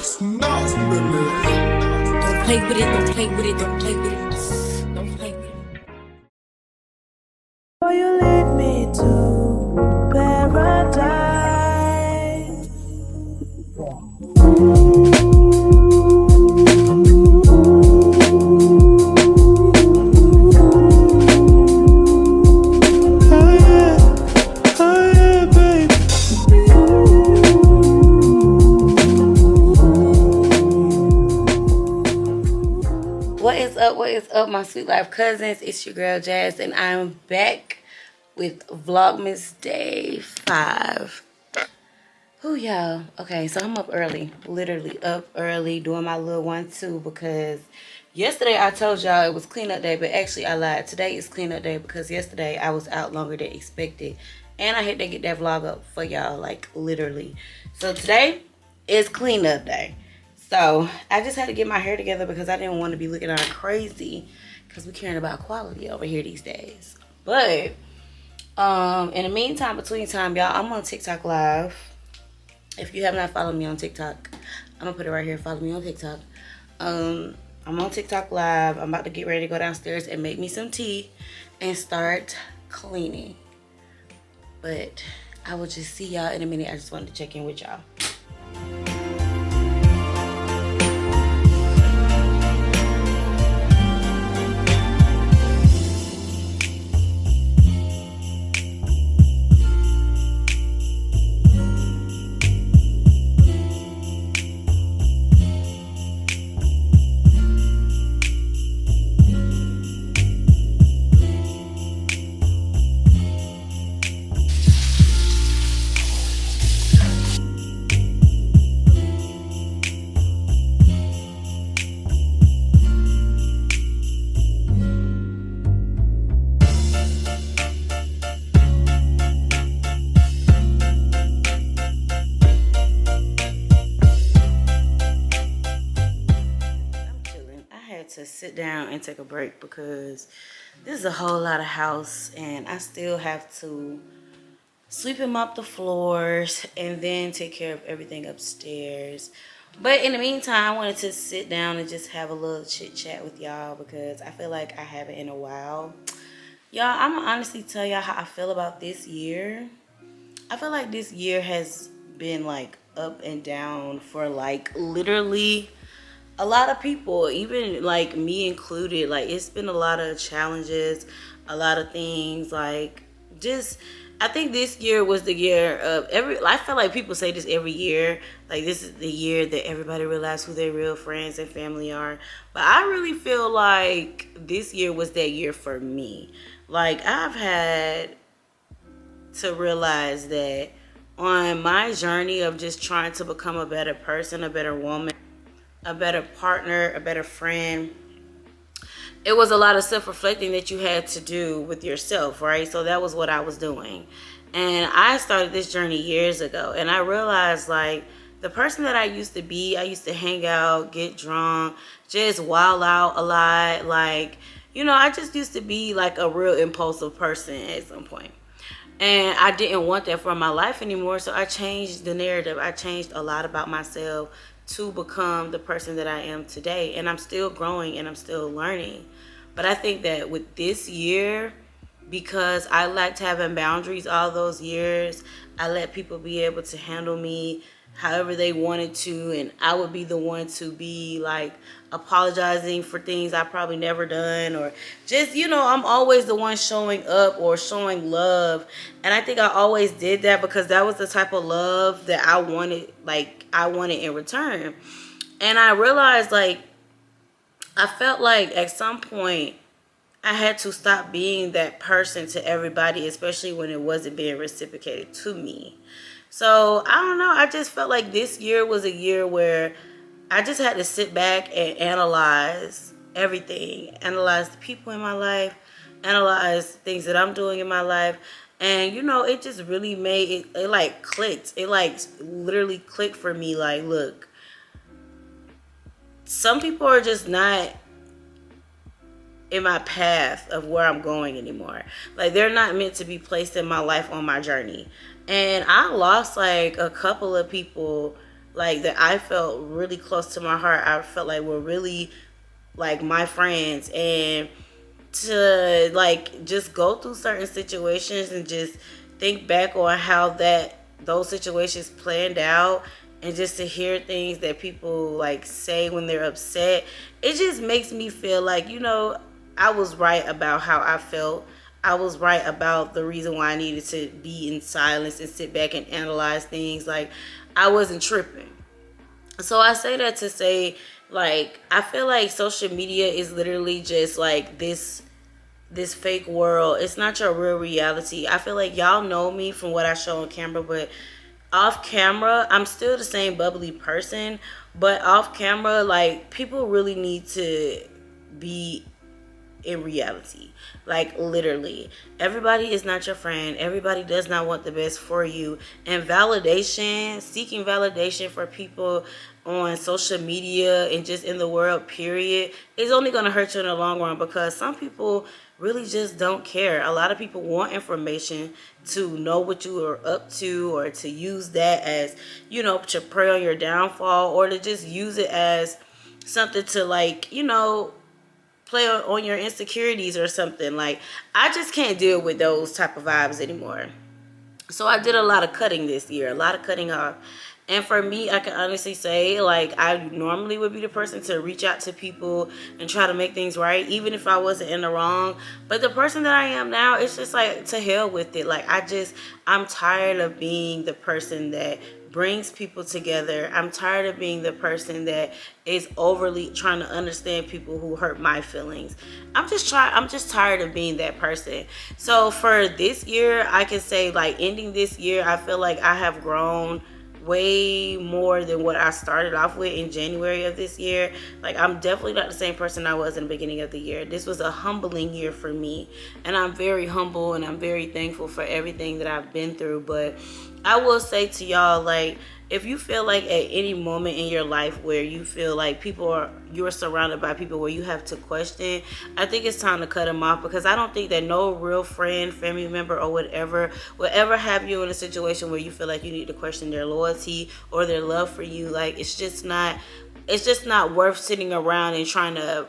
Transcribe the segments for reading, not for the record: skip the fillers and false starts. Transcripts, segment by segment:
Don't play with it, don't play with it, don't play with it. Don't play with it. Will you lead me to paradise? What is up, my sweet life cousins? It's your girl Jazz, and I'm back with Vlogmas day 5. Ooh, y'all. Okay, so I'm up early, literally up early, doing my little 1-2 because yesterday I told y'all it was cleanup day, but actually I lied. Today is cleanup day because yesterday I was out longer than expected, and I had to get that vlog up for y'all, like literally. So today is cleanup day. So I just had to get my hair together because I didn't want to be looking all crazy because we're caring about quality over here these days. But in the meantime, between time, y'all, I'm on TikTok live. If you have not followed me on TikTok, I'm gonna put it right here. Follow me on TikTok. I'm on TikTok live. I'm about to get ready to go downstairs and make me some tea and start cleaning. But I will just see y'all in a minute. I just wanted to check in with y'all. To sit down and take a break because this is a whole lot of house and I still have to sweep and mop the floors and then take care of everything upstairs. But in the meantime, I wanted to sit down and just have a little chit chat with y'all because I feel like I haven't in a while. Y'all, I'm gonna honestly tell y'all how I feel about this year. I feel like this year has been like up and down for like literally a lot of people, even like me included. Like it's been a lot of challenges, a lot of things, like just I think this year was the year of I feel like people say this every year, like this is the year that everybody realized who their real friends and family are. But I really feel like this year was that year for me. Like I've had to realize that on my journey of just trying to become a better person, a better woman, a better partner, a better friend, it was a lot of self-reflecting that you had to do with yourself, right? So that was what I was doing. And I started this journey years ago, and I realized like the person that I used to be, I used to hang out, get drunk, just wild out a lot. Like, you know, I just used to be like a real impulsive person at some point. And I didn't want that for my life anymore, so I changed the narrative. I changed a lot about myself to become the person that I am today. And I'm still growing and I'm still learning. But I think that with this year, because I lacked having boundaries all those years, I let people be able to handle me however they wanted to, and I would be the one to be like apologizing for things I probably never done, or just, you know, I'm always the one showing up or showing love. And I think I always did that because that was the type of love that I wanted, like I wanted in return. And I realized like I felt like at some point I had to stop being that person to everybody, especially when it wasn't being reciprocated to me. So I don't know, I just felt like this year was a year where I just had to sit back and analyze everything, analyze the people in my life, analyze things that I'm doing in my life. And you know, it just really made it like clicked. It like literally clicked for me. Like, look, some people are just not in my path of where I'm going anymore. Like, they're not meant to be placed in my life on my journey. And I lost like a couple of people like that I felt really close to my heart. I felt like were really like my friends, and to like just go through certain situations and just think back on how those situations planned out, and just to hear things that people like say when they're upset, it just makes me feel like, I was right about how I felt. I was right about the reason why I needed to be in silence and sit back and analyze things. Like, I wasn't tripping. So I say that to say, like, I feel like social media is literally just like this fake world. It's not your real reality. I feel like y'all know me from what I show on camera, but off camera, I'm still the same bubbly person. But off camera, like, people really need to be in reality. Like, literally, everybody is not your friend. Everybody does not want the best for you. And seeking validation for people on social media and just in the world, period, is only going to hurt you in the long run, because some people really just don't care. A lot of people want information to know what you are up to, or to use that as, to prey on your downfall, or to just use it as something to, like, play on your insecurities or something. Like, I just can't deal with those type of vibes anymore. So I did a lot of cutting this year, a lot of cutting off. And for me, I can honestly say, like, I normally would be the person to reach out to people and try to make things right, even if I wasn't in the wrong. But the person that I am now, it's just like, to hell with it. Like, I'm tired of being the person that brings people together. I'm tired of being the person that is overly trying to understand people who hurt my feelings. I'm just tired of being that person. So for this year, I can say, like, ending this year, I feel like I have grown way more than what I started off with in January of this year. Like, I'm definitely not the same person I was in the beginning of the year. This was a humbling year for me, and I'm very humble and I'm very thankful for everything that I've been through. But I will say to y'all, like, if you feel like at any moment in your life where you feel like you're surrounded by people where you have to question, I think it's time to cut them off, because I don't think that no real friend, family member, or whatever will ever have you in a situation where you feel like you need to question their loyalty or their love for you. Like, it's just not worth sitting around and trying to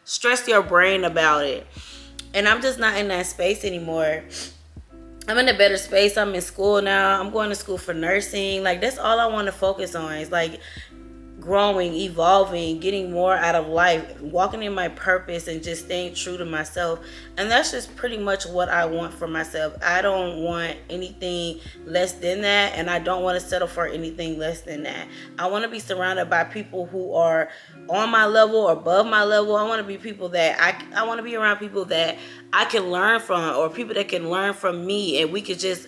stress your brain about it. And I'm just not in that space anymore. I'm in a better space. I'm in school now. I'm going to school for nursing. Like, that's all I want to focus on. Is like growing, evolving, getting more out of life, walking in my purpose, and just staying true to myself. And that's just pretty much what I want for myself. I don't want anything less than that, and I don't want to settle for anything less than that. I want to be surrounded by people who are on my level or above my level. I want to be people that I want to be around people that I can learn from, or people that can learn from me, and we could just,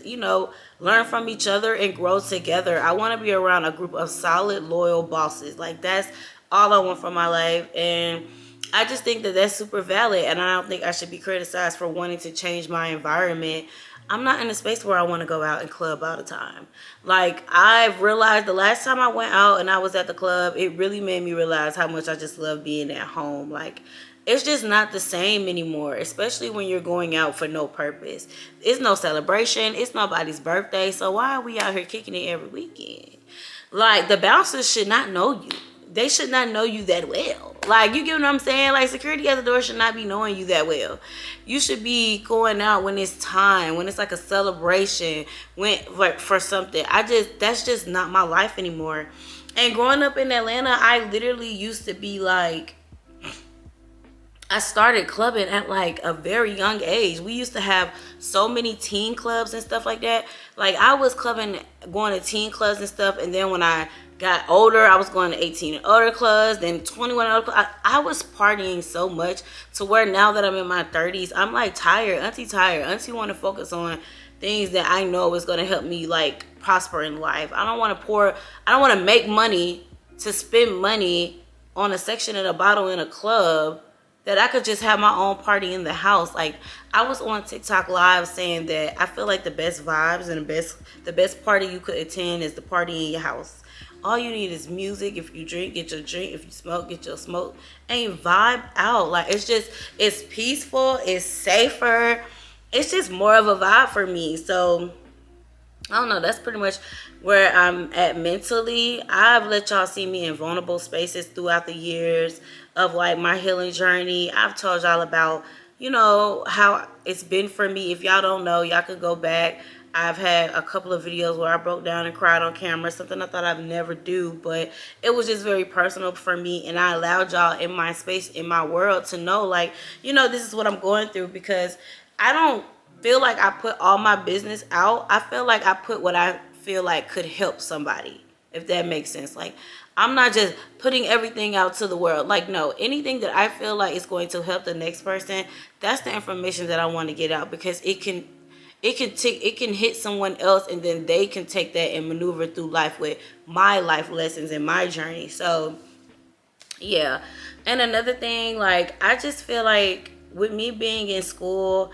learn from each other and grow together. I want to be around a group of solid, loyal bosses. Like, that's all I want for my life. And I just think that that's super valid, and I don't think I should be criticized for wanting to change my environment. I'm not in a space where I want to go out and club all the time. Like, I've realized the last time I went out and I was at the club, it really made me realize how much I just love being at home. Like, it's just not the same anymore, especially when you're going out for no purpose. It's no celebration. It's nobody's birthday. So why are we out here kicking it every weekend? Like, the bouncers should not know you. They should not know you that well. Like, you get what I'm saying? Like, security at the door should not be knowing you that well. You should be going out when it's time, when it's like a celebration, for something. That's just not my life anymore. And growing up in Atlanta, I literally used to be like, I started clubbing at like a very young age. We used to have so many teen clubs and stuff like that. Like, I was clubbing, going to teen clubs and stuff. And then when I got older, I was going to 18 and older clubs, then 21 and older clubs. I was partying so much to where now that I'm in my 30s, I'm like tired. Auntie want to focus on things that I know is going to help me like prosper in life. I don't want to make money to spend money on a section and a bottle in a club that I could just have my own party in the house. Like, I was on TikTok live saying that I feel like the best vibes and the best party you could attend is the party in your house. All you need is music. If you drink, get your drink. If you smoke, get your smoke. And vibe out. Like, it's peaceful. It's safer. It's just more of a vibe for me. So I don't know, that's pretty much where I'm at mentally. I've let y'all see me in vulnerable spaces throughout the years of like my healing journey. I've told y'all about, you know, how it's been for me. If y'all don't know, y'all could go back. I've had a couple of videos where I broke down and cried on camera, something I thought I'd never do, but it was just very personal for me, and I allowed y'all in my space, in my world, to know, like, you know, this is what I'm going through, because I don't feel like I put all my business out. I feel like I put what I feel like could help somebody, if that makes sense. Like, I'm not just putting everything out to the world. Like, no, anything that I feel like is going to help the next person, that's the information that I want to get out, because it can hit someone else, and then they can take that and maneuver through life with my life lessons and my journey. So yeah. And another thing, like, I just feel like with me being in school,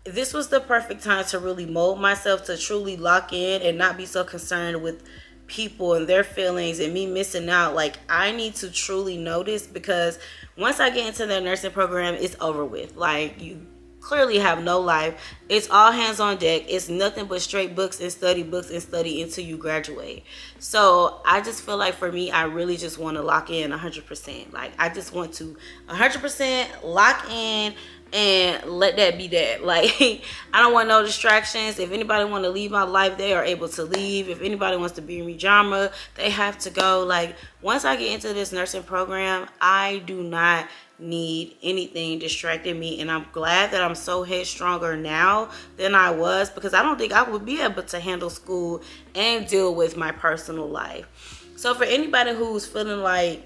this was the perfect time to really mold myself, to truly lock in and not be so concerned with people and their feelings and me missing out. Like, I need to truly notice, because once I get into the nursing program, it's over with. Like, you clearly have no life. It's all hands on deck. It's nothing but straight books and study until you graduate. So I just feel like for me, I really just want to lock in 100%. Like, I just want to 100% lock in and let that be that. Like, I don't want no distractions. If anybody want to leave my life, they are able to leave. If anybody wants to be in me drama, they have to go. Like, once I get into this nursing program, I do not need anything distracting me, and I'm glad that I'm so headstronger now than I was, because I don't think I would be able to handle school and deal with my personal life. So for anybody who's feeling like,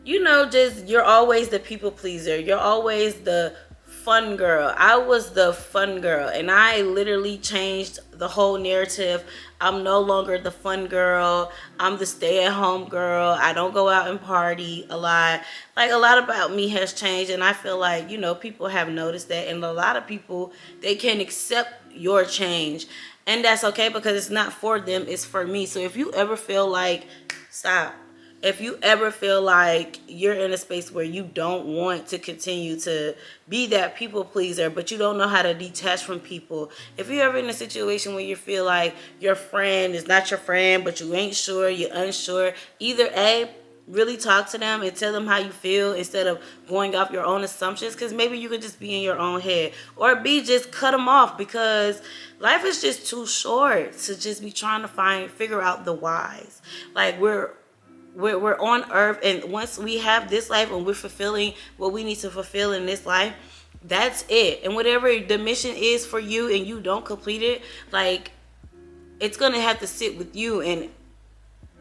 you know, just you're always the people pleaser, you're always the fun girl. I was the fun girl, and I literally changed the whole narrative. I'm no longer the fun girl. I'm the stay-at-home girl. I don't go out and party a lot. Like, a lot about me has changed, and I feel like, you know, people have noticed that, and a lot of people, they can accept your change, and that's okay, because it's not for them, it's for me. So if you ever feel like, stop. If you ever feel like you're in a space where you don't want to continue to be that people pleaser, but you don't know how to detach from people, if you're ever in a situation where you feel like your friend is not your friend, but you ain't sure, you're unsure, either A, really talk to them and tell them how you feel instead of going off your own assumptions, because maybe you could just be in your own head, or B, just cut them off, because life is just too short to just be trying to figure out the whys. Like, we're on earth, and once we have this life and we're fulfilling what we need to fulfill in this life, that's it. And whatever the mission is for you and you don't complete it, like, it's gonna have to sit with you, and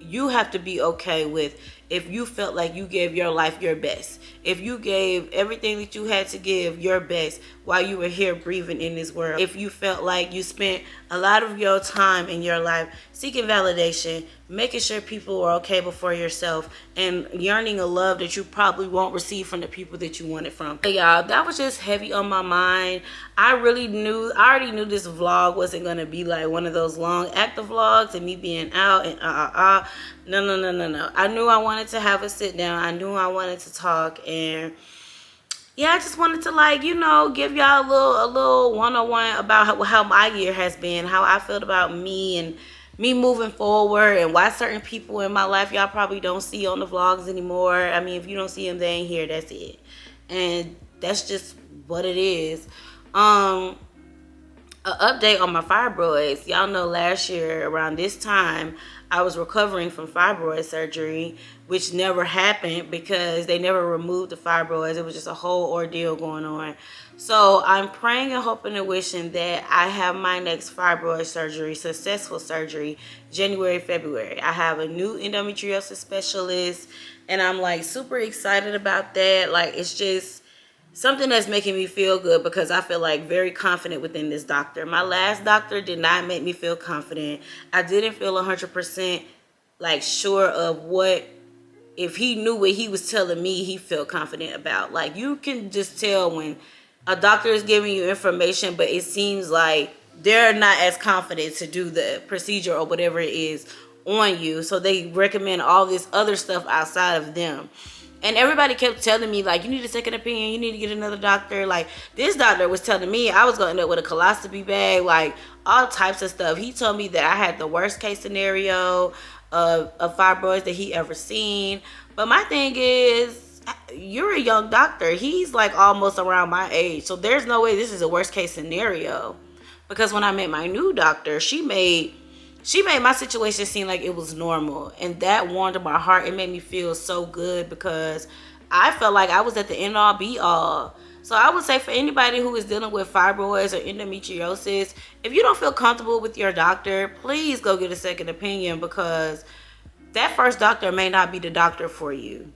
you have to be okay with if you felt like you gave your life your best, if you gave everything that you had to give your best while you were here breathing in this world, if you felt like you spent a lot of your time in your life seeking validation, making sure people were okay before yourself, and yearning a love that you probably won't receive from the people that you want it from. Hey y'all, that was just heavy on my mind. I already knew this vlog wasn't gonna be like one of those long active vlogs and me being out and no. I knew I wanted to have a sit down. I knew I wanted to talk, and yeah, I just wanted to, like, you know, give y'all a little one-on-one about how my year has been, how I felt about me and me moving forward, and why certain people in my life y'all probably don't see on the vlogs anymore. I mean, if you don't see them, they ain't here. That's it, and that's just what it is. An update on my fibroids. Y'all know last year around this time I was recovering from fibroid surgery, which never happened because they never removed the fibroids. It was just a whole ordeal going on. So I'm praying and hoping and wishing that I have my next fibroid surgery, successful surgery, January, February. I have a new endometriosis specialist, and I'm like super excited about that. Like, it's just something that's making me feel good, because I feel like very confident within this doctor. My last doctor did not make me feel confident. I didn't feel 100% like sure of what, if he knew what he was telling me he felt confident about. Like, you can just tell when a doctor is giving you information, but it seems like they're not as confident to do the procedure or whatever it is on you. So they recommend all this other stuff outside of them. And everybody kept telling me, like, you need a second opinion, you need to get another doctor. Like, this doctor was telling me I was going to end up with a colostomy bag, like, all types of stuff. He told me that I had the worst case scenario of fibroids that he ever seen. But my thing is, you're a young doctor. He's, like, almost around my age. So there's no way this is a worst case scenario. Because when I met my new doctor, she made my situation seem like it was normal, and that warmed my heart. It made me feel so good because I felt like I was at the end all be all. So I would say for anybody who is dealing with fibroids or endometriosis, if you don't feel comfortable with your doctor, please go get a second opinion, because that first doctor may not be the doctor for you.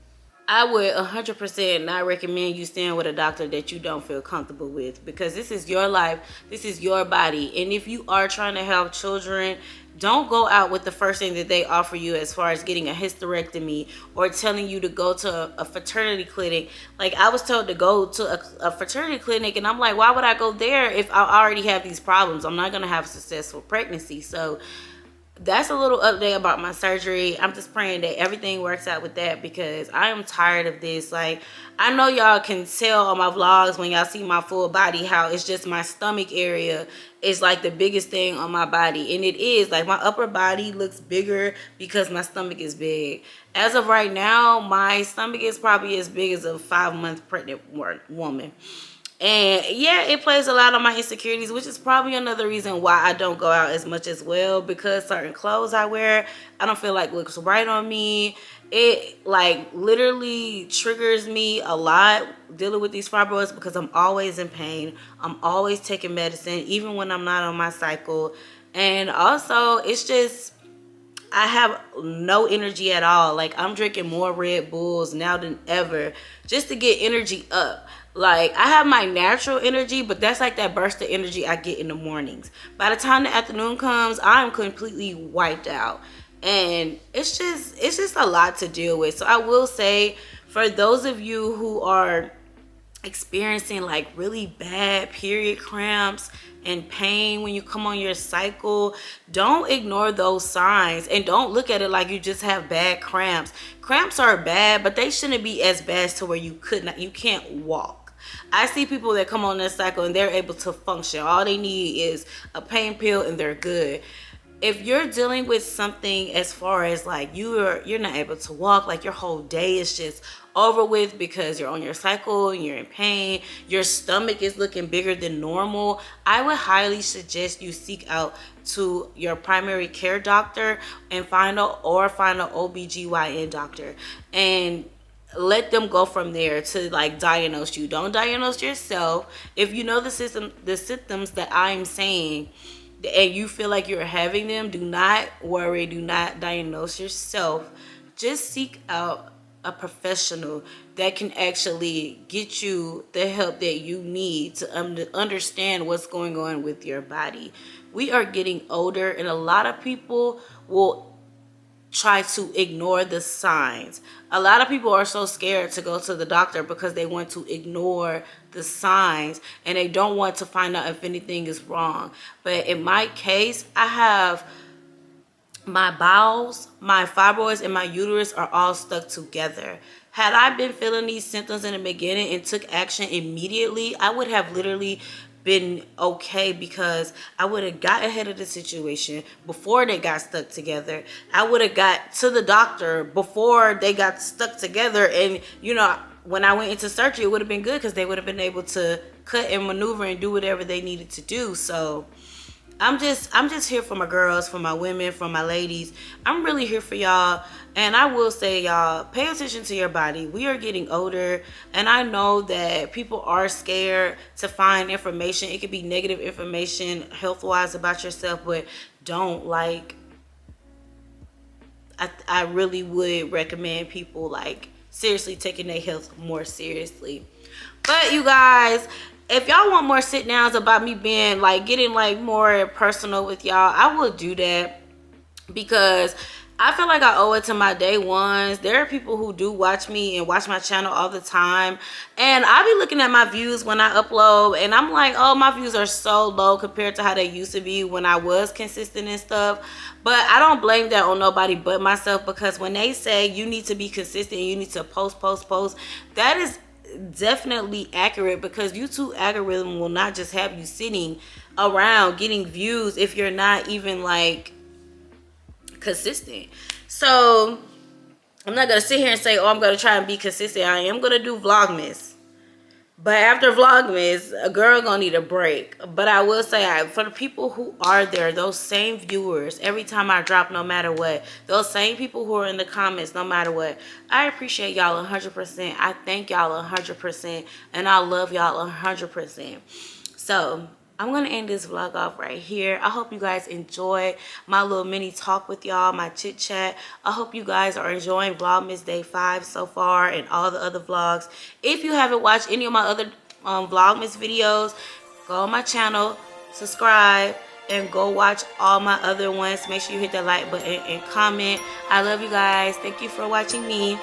I would 100% not recommend you staying with a doctor that you don't feel comfortable with, because this is your life, this is your body. And if you are trying to have children, don't go out with the first thing that they offer you as far as getting a hysterectomy or telling you to go to a fertility clinic. Like, I was told to go to a fertility clinic, and I'm like, why would I go there if I already have these problems? I'm not going to have a successful pregnancy. So that's a little update about my surgery. I'm just praying that everything works out with that, because I am tired of this. Like, I know y'all can tell on my vlogs when y'all see my full body how it's just my stomach area is like the biggest thing on my body. And it is, like, my upper body looks bigger because my stomach is big. As of right now, my stomach is probably as big as a 5-month pregnant woman. And yeah, it plays a lot on my insecurities, which is probably another reason why I don't go out as much as well, because certain clothes I wear, I don't feel like looks right on me. It, like, literally triggers me a lot dealing with these fibroids, because I'm always in pain. I'm always taking medicine, even when I'm not on my cycle. And also, it's just, I have no energy at all. Like, I'm drinking more Red Bulls now than ever just to get energy up. Like, I have my natural energy, but that's like that burst of energy I get in the mornings. By the time the afternoon comes, I'm completely wiped out. And it's just a lot to deal with. So I will say, for those of you who are experiencing like really bad period cramps and pain when you come on your cycle, don't ignore those signs, and don't look at it like you just have bad cramps. Cramps are bad, but they shouldn't be as bad to where you can't walk. I see people that come on their cycle and they're able to function. All they need is a pain pill and they're good. If you're dealing with something as far as like you're not able to walk, like your whole day is just over with because you're on your cycle and you're in pain, your stomach is looking bigger than normal, I would highly suggest you seek out to your primary care doctor and find an OBGYN doctor, and let them go from there to like diagnose you. Don't diagnose yourself. If you know the symptoms that I'm saying and you feel like you're having them, do not worry, do not diagnose yourself. Just seek out a professional that can actually get you the help that you need to understand what's going on with your body. We are getting older, and a lot of people will try to ignore the signs. A lot of people are so scared to go to the doctor because they want to ignore the signs and they don't want to find out if anything is wrong. But in my case, I have my bowels, my fibroids, and my uterus are all stuck together. Had I been feeling these symptoms in the beginning and took action immediately, I would have literally been okay, because I would have got ahead of the situation before they got stuck together. I would have got to the doctor before they got stuck together, and you know, when I went into surgery, it would have been good because they would have been able to cut and maneuver and do whatever they needed to do. So I'm just here for my girls, for my women, for my ladies. I'm really here for y'all. And I will say, y'all, pay attention to your body. We are getting older, and I know that people are scared to find information. It could be negative information health-wise about yourself, but don't, like, I really would recommend people like seriously taking their health more seriously. But you guys, if y'all want more sit downs about me being like getting like more personal with y'all, I will do that. because I feel like I owe it to my day ones. There are people who do watch me and watch my channel all the time, and I be looking at my views when I upload, and I'm like, oh, my views are so low compared to how they used to be when I was consistent and stuff. But I don't blame that on nobody but myself, because when they say you need to be consistent, you need to post, that is definitely accurate, because YouTube algorithm will not just have you sitting around getting views if you're not even like consistent. So I'm not gonna sit here and say, oh, I'm gonna try and be consistent. I am gonna do Vlogmas, but after Vlogmas, a girl gonna need a break. But I will say, for the people who are there, those same viewers, every time I drop, no matter what, those same people who are in the comments, no matter what, I appreciate y'all 100%. I thank y'all 100%, and I love y'all 100%. So I'm gonna end this vlog off right here. I hope you guys enjoy my little mini talk with y'all, my chit chat. I hope you guys are enjoying Vlogmas Day 5 so far, and all the other vlogs. If you haven't watched any of my other Vlogmas videos, go on my channel, subscribe, and go watch all my other ones. Make sure you hit that like button and comment. I love you guys. Thank you for watching me.